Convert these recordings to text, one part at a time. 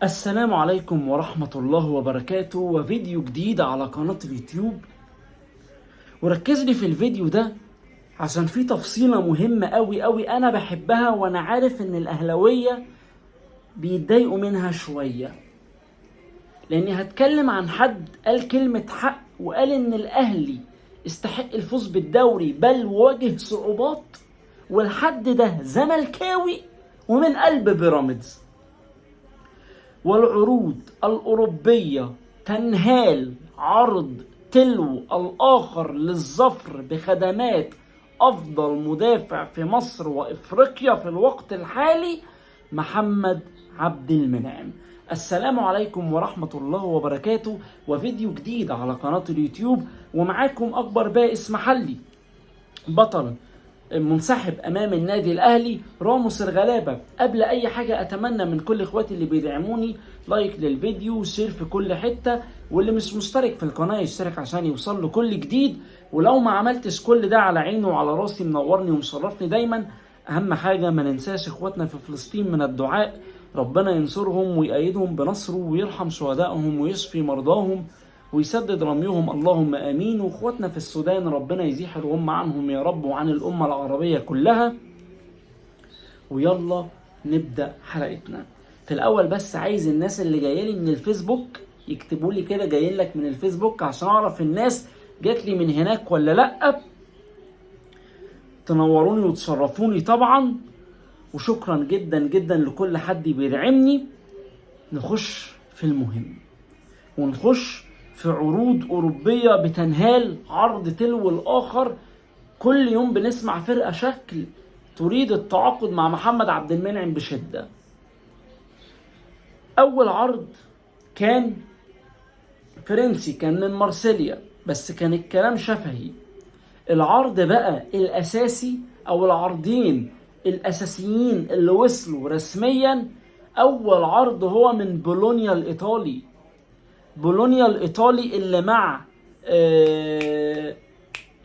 السلام عليكم ورحمة الله وبركاته، وفيديو جديد على قناة اليوتيوب. وركز لي في الفيديو ده عشان في تفصيلة مهمة قوي أنا بحبها، وأنا عارف إن الأهلاوية بيتضايقوا منها شوية، لأني هتكلم عن حد قال كلمة حق وقال إن الأهلي استحق الفوز بالدوري بل واجه صعوبات، والحد ده زملكاوي ومن قلب بيراميدز. والعروض الأوروبية تنهال عرض تلو الآخر للظفر بخدمات أفضل مدافع في مصر وإفريقيا في الوقت الحالي، محمد عبد المنعم. السلام عليكم ورحمة الله وبركاته، وفيديو جديد على قناة اليوتيوب، ومعاكم أكبر بائس محلي، بطل منسحب امام النادي الاهلي راموس الغلابه. قبل اي حاجه اتمنى من كل اخواتي اللي بيدعموني لايك للفيديو وشير في كل حته، واللي مش مشترك في القناه يشترك عشان يوصل له كل جديد. ولو ما عملتش كل ده على عيني وعلى راسي، منورني ومشرفني دايما. اهم حاجه ما ننساش اخواتنا في فلسطين من الدعاء، ربنا ينصرهم ويأيدهم بنصره ويرحم شهدائهم ويشفي مرضاهم ويسدد رميهم، اللهم امين. واخواتنا في السودان ربنا يزيح الغم عنهم يا رب وعن الامه العربيه كلها. ويلا نبدا حلقتنا. في الاول بس عايز الناس اللي جايه لي من الفيسبوك يكتبوا لي كده جايين لك من الفيسبوك، عشان اعرف الناس جات لي من هناك ولا لا. تنوروني وتشرفوني طبعا، وشكرا جدا لكل حد بيدعمني. نخش في المهم ونخش في عروض أوروبية بتنهال عرض تلو الآخر. كل يوم بنسمع فرقة شكل تريد التعاقد مع محمد عبد المنعم بشدة. أول عرض كان فرنسي، كان من مارسيليا، بس كان الكلام شفهي. العرض بقى الأساسي أو العرضين الأساسيين اللي وصلوا رسميا، أول عرض هو من بولونيا الإيطالي. بولونيا الإيطالي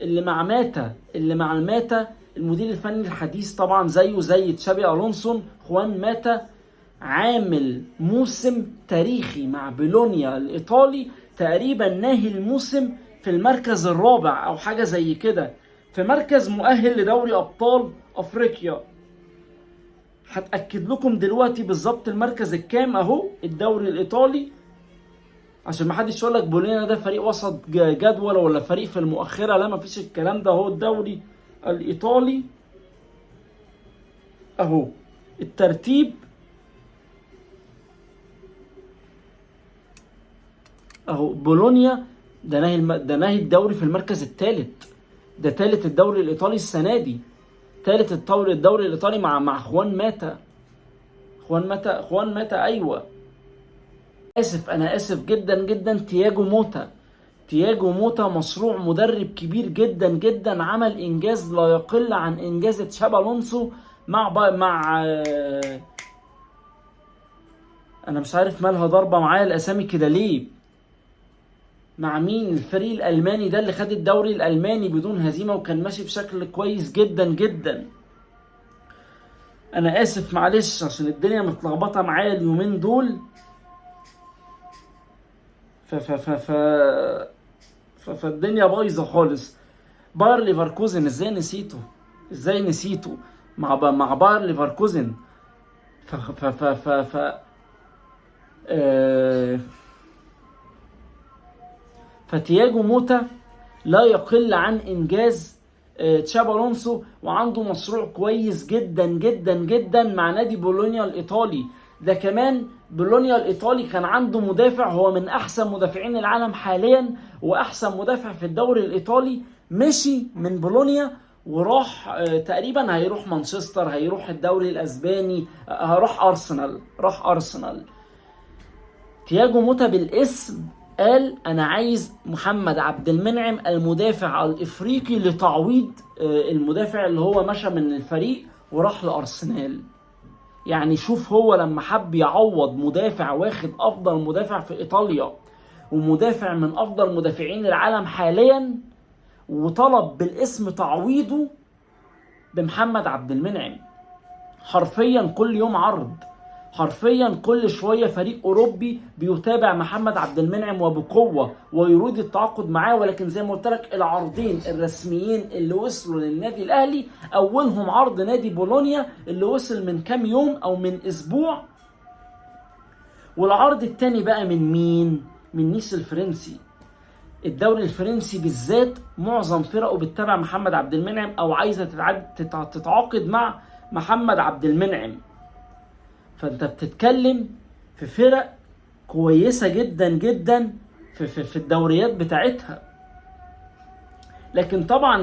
اللي مع ماتا المدير الفني الحديث، طبعا زيه زي تشابي ألونسو. خوان ماتا عامل موسم تاريخي مع بولونيا الإيطالي، تقريبا ناهي الموسم في المركز الرابع أو حاجة زي كده، في مركز مؤهل لدوري أبطال أفريقيا. هتأكد لكم دلوقتي بالظبط المركز الكام أهو. الدوري الإيطالي، عشان ما حدش يقول لك بولينا ده فريق وسط جدول ولا فريق في المؤخره، لا مفيش الكلام ده. هو الدوري الايطالي اهو الترتيب اهو. بولونيا ده ناهي الدوري في المركز الثالث، ده ثالث الدوري الايطالي السنه دي، ثالث الدوري الايطالي مع خوان ماتا ايوه. انا اسف جدا. تياجو موتا مشروع مدرب كبير جدا، عمل انجاز لا يقل عن انجاز تشابي الونسو مع انا مش عارف مالها ضربه معايا الاسامي كده ليه. مع مين؟ الفريق الالماني ده اللي خد الدوري الالماني بدون هزيمه وكان ماشي بشكل كويس جدا. انا اسف معلش عشان الدنيا متلخبطه معايا اليومين دول. فالدنيا بايظه خالص. باير ليفركوزن ازاي نسيته مع باير ليفركوزن. ف ف ف ف ف فتياجو موتا لا يقل عن انجاز تشابي الونسو، وعنده مشروع كويس جدا مع نادي بولونيا الايطالي. ده كمان بولونيا الايطالي كان عنده مدافع هو من احسن مدافعين العالم حاليا واحسن مدافع في الدوري الايطالي، مشي من بولونيا وراح تقريبا هيروح مانشستر، هيروح الدوري الاسباني، راح ارسنال. تياجو موتا بالاسم قال انا عايز محمد عبد المنعم المدافع الافريقي لتعويض المدافع اللي هو مشى من الفريق وراح لارسنال. يعني شوف، هو لما حب يعوض مدافع واخد افضل مدافع في ايطاليا ومدافع من افضل مدافعين العالم حاليا، وطلب بالاسم تعويضه بمحمد عبد المنعم. حرفيا كل يوم عرض. حرفيا كل شويه فريق اوروبي بيتابع محمد عبد المنعم وبقوه ويريد التعاقد معاه، ولكن زي ما قلت لك العرضين الرسميين اللي وصلوا للنادي الاهلي اولهم عرض نادي بولونيا اللي وصل من كام يوم او من اسبوع، والعرض الثاني بقى من مين؟ من نيس الفرنسي. الدوري الفرنسي بالذات معظم فرقه بتتابع محمد عبد المنعم او عايزه تتعاقد مع محمد عبد المنعم. فانت بتتكلم في فرق كويسه جدا جدا في الدوريات بتاعتها. لكن طبعا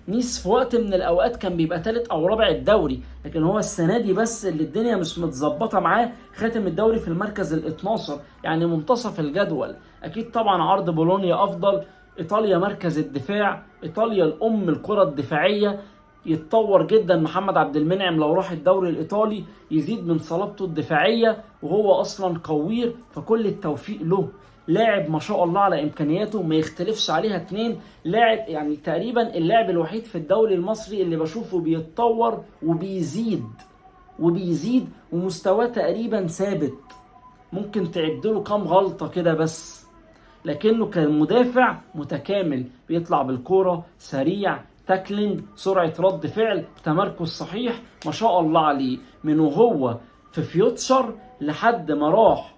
نيس في وقت من الاوقات كان بيبقى ثالث او رابع الدوري، لكن هو السنه دي بس اللي الدنيا مش متظبطه معاه، خاتم الدوري في المركز ال 12 يعني منتصف الجدول. اكيد طبعا عرض بولونيا افضل. ايطاليا مركز الدفاع، ايطاليا الام الكره الدفاعيه، يتطور جدا محمد عبد المنعم لو راح الدوري الايطالي، يزيد من صلابته الدفاعيه وهو اصلا قوير، فكل التوفيق له. لاعب ما شاء الله على امكانياته ما يختلفش عليها اتنين، لاعب يعني تقريبا اللاعب الوحيد في الدوري المصري اللي بشوفه بيتطور وبيزيد ومستواه تقريبا ثابت. ممكن تعدله كام غلطة كده بس، لكنه كان مدافع متكامل، بيطلع بالكورة سريع، تاكلينج، سرعة رد فعل، تمركز صحيح، ما شاء الله عليه. من وهو في فيوتشر لحد ما راح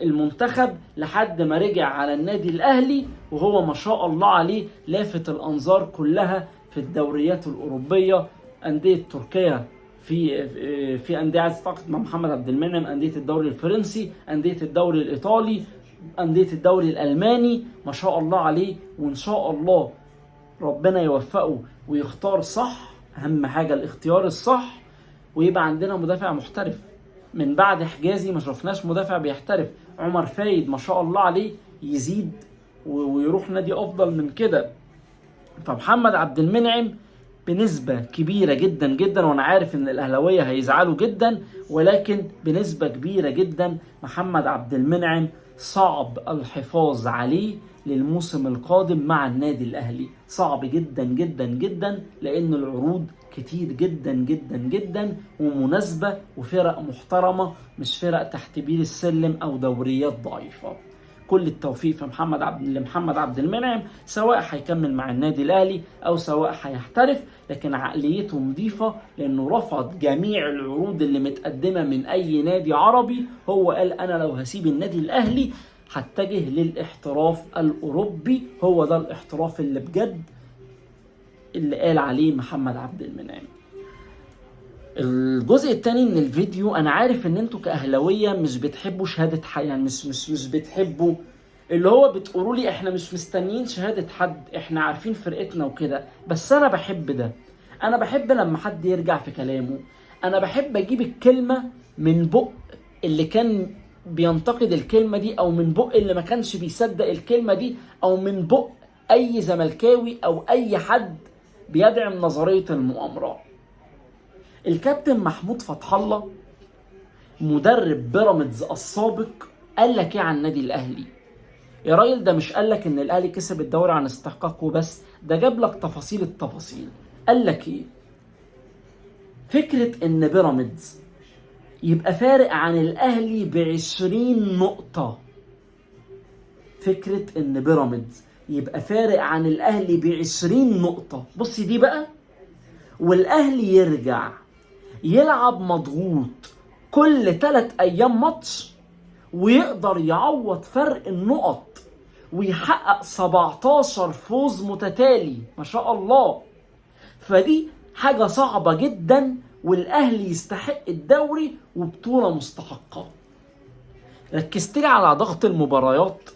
المنتخب لحد ما رجع على النادي الاهلي، وهو ما شاء الله عليه لافت الانظار كلها في الدوريات الاوروبيه. انديه تركيا في انديه عايزه تتعاقد مع محمد عبد المنعم، انديه الدوري الفرنسي، انديه الدوري الايطالي، انديه الدوري الالماني، ما شاء الله عليه. وان شاء الله ربنا يوفقه ويختار صح، اهم حاجه الاختيار الصح، ويبقى عندنا مدافع محترف. من بعد حجازي ما شفناش مدافع بيحترف. عمر فايد ما شاء الله عليه يزيد ويروح نادي افضل من كده. فمحمد عبد المنعم بنسبة كبيرة جدا جدا، وانا عارف ان الاهلاوية هيزعلوا جدا، ولكن بنسبة كبيرة جدا محمد عبد المنعم صعب الحفاظ عليه للموسم القادم مع النادي الاهلي. صعب جدا جدا جدا، لان العروض كتير جدا جدا جدا ومناسبة وفرق محترمة، مش فرق تحت بير السلم او دوريات ضعيفة. كل التوفيق في لمحمد عبد المنعم، سواء هيكمل مع النادي الاهلي او سواء هيحترف، لكن عقليته نظيفة لانه رفض جميع العروض اللي متقدمة من اي نادي عربي. هو قال انا لو هسيب النادي الاهلي هتجه للاحتراف الاوروبي، هو ده الاحتراف اللي بجد اللي قال عليه محمد عبد المنعم. الجزء الثاني من الفيديو، انا عارف ان انتوا كاهلاويه مش بتحبوا شهاده حد، يعني مش بتحبوا اللي هو بتقولوا لي احنا مش مستنيين شهاده حد، احنا عارفين فرقتنا وكده. بس انا بحب ده، انا بحب لما حد يرجع في كلامه. انا بحب اجيب الكلمه من بق اللي كان بينتقد الكلمه دي، او من بق اللي ما كانش بيصدق الكلمه دي، او من بق اي زملكاوي او اي حد بيدعم نظريه المؤامره. الكابتن محمود فتح الله مدرب بيراميدز السابق قال لك ايه عن النادي الاهلي؟ يا راجل ده مش قال لك ان الاهلي كسب الدوري عن استحقاق وبس، ده جاب لك تفاصيل التفاصيل. قال لك ايه؟ فكرة ان بيراميدز يبقى فارق عن الاهلي ب20 نقطة، فكرة ان بيراميدز يبقى فارق عن الاهلي ب20 نقطة، بصي دي بقى، والاهلي يرجع يلعب مضغوط كل 3 ايام ماتش ويقدر يعوض فرق النقط ويحقق 17 فوز متتالي، ما شاء الله. فدي حاجة صعبة جدا، والاهلي يستحق الدوري وبطولة مستحقة. ركزت لي على ضغط المباريات.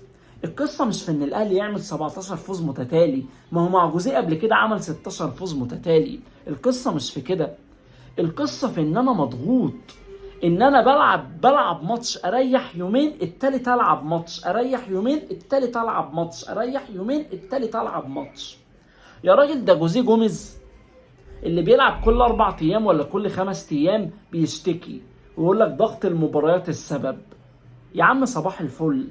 القصة مش في ان الاهلي يعمل 17 فوز متتالي، ما هو مع جوزيه قبل كده عمل 16 فوز متتالي. القصة مش في كده، القصة في ان انا مضغوط، ان انا بلعب ماتش اريح يومين، التالت العب ماتش اريح يومين، التالت العب ماتش اريح يومين، التالت العب ماتش. يا راجل ده جوزيه جوميز اللي بيلعب كل 4 ايام ولا كل 5 ايام بيشتكي ويقول لك ضغط المباريات السبب. يا عم صباح الفل،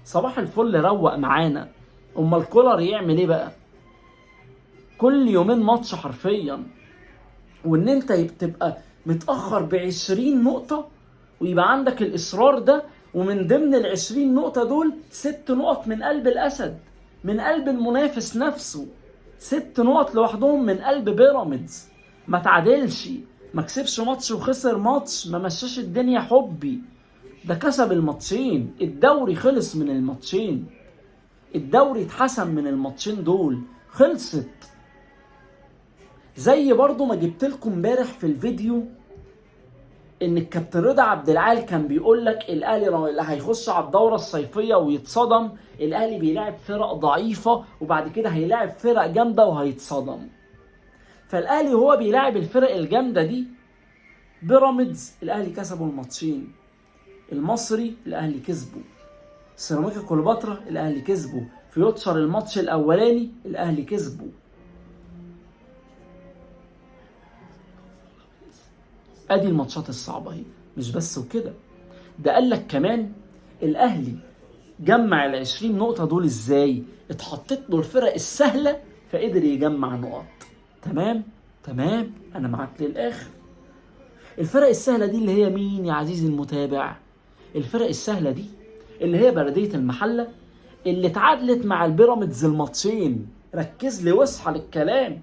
صباح الفل، روق معانا. امال كولر يعمل ايه بقى؟ كل يومين ماتش حرفيا، وان انت متأخر ب20 نقطة ويبقى عندك الإصرار ده، ومن ضمن ال20 نقطة دول 6 نقط من قلب الأسد، من قلب المنافس نفسه. 6 نقط لوحدهم من قلب بيراميدز. ما تعادلش، ما كسبش ماتش وخسر ماتش، ما مشاش الدنيا حبي، ده كسب الماتشين. الدوري خلص من الماتشين، الدوري اتحسم من الماتشين دول، خلصت. زي برضو ما جبت لكم امبارح في الفيديو ان الكابتن رضا عبد العال كان بيقول لك الاهلي اللي هيخش على الدوره الصيفيه ويتصدم، الاهلي بيلاعب فرق ضعيفه وبعد كده هيلاعب فرق جامده وهيتصدم. فالاهلي هو بيلاعب الفرق الجامده دي، بيراميدز الاهلي كسبوا الماتشين، المصري الاهلي كسبه، سيراميكا كليوباترا الاهلي كسبه، فيوتشر الماتش الاولاني الاهلي كسبه. ادي الماتشات الصعبه اهي. مش بس وكده، ده قال لك كمان الاهلي جمع ال20 نقطه دول ازاي؟ اتحطت له الفرق السهله فقدر يجمع نقط. تمام، انا معاك للاخر. الفرق السهله دي اللي هي مين يا عزيزي المتابع؟ الفرق السهله دي اللي هي بلديه المحله، اللي اتعادلت مع البيراميدز الماتشين. ركز لي واصحى للكلام.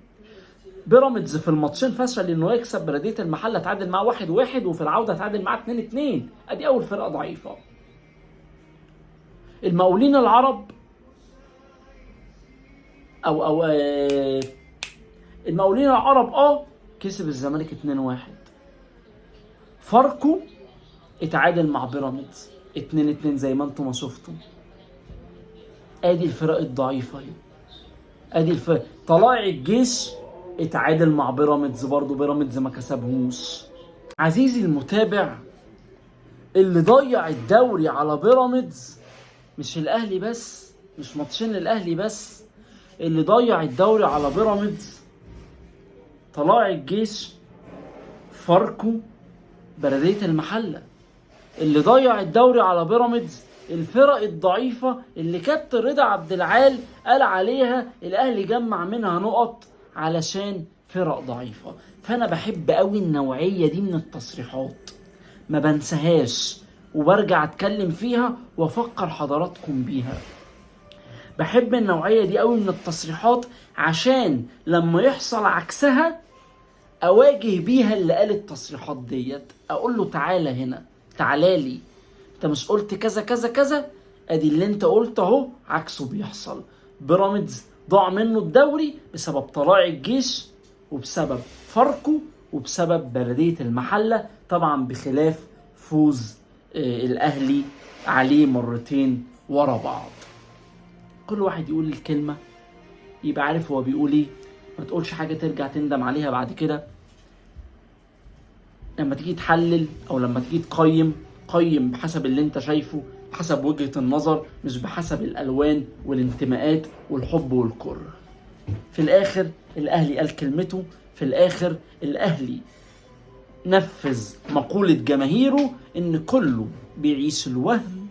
بيراميدز في الماتشين فشل انه يكسب بلديه المحله، تعادل معاه 1-1 وفي العوده تعادل معاه 2-2. ادي اول فرقه ضعيفه. المقاولين العرب او المقاولين العرب كسب الزمالك 2-1. فاركو اتعادل مع بيراميدز 2-2 زي ما انتم ما شفتوا. ادي الفرق الضعيفه اهي. ادي الفرق. طلائع الجيش اتعادل مع بيراميدز، برضه بيراميدز ما كسبهوش. عزيزي المتابع، اللي ضيع الدوري على بيراميدز مش الاهلي بس، مش ماتشين الاهلي بس، اللي ضيع الدوري على بيراميدز طلائع الجيش، فاركو، بلدية المحلة. اللي ضيع الدوري على بيراميدز الفرق الضعيفة اللي كابتن رضا عبد العال قال عليها الاهلي جمع منها نقط علشان فرق ضعيفة. فانا بحب قوي النوعية دي من التصريحات، ما بنساهاش وبرجع اتكلم فيها وافكر حضراتكم بيها. بحب النوعية دي قوي من التصريحات عشان لما يحصل عكسها اواجه بيها اللي قال التصريحات ديت، اقول له تعالى هنا، تعالى لي، انت مش قلت كذا كذا كذا؟ ادي اللي انت قلت اهو عكسه بيحصل. بيراميدز ضاع منه الدوري بسبب طلائع الجيش وبسبب فاركو وبسبب بلدية المحلة، طبعا بخلاف فوز الاهلي عليه مرتين ورا بعض. كل واحد يقول الكلمة يبقى عارف هو بيقول ايه، ما تقولش حاجة ترجع تندم عليها بعد كده. لما تيجي تحلل او لما تيجي قيم بحسب اللي انت شايفه، بحسب وجهة النظر، مش بحسب الالوان والانتماءات والحب والكره. في الاخر الاهلي قال كلمته، في الاخر الاهلي نفذ مقولة جماهيره ان كله بيعيش الوهم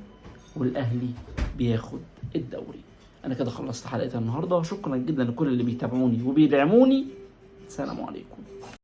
والاهلي بياخد الدوري. انا كده خلصت حلقة النهاردة، وشكرا جدا لكل اللي بيتابعوني وبيدعموني. السلام عليكم.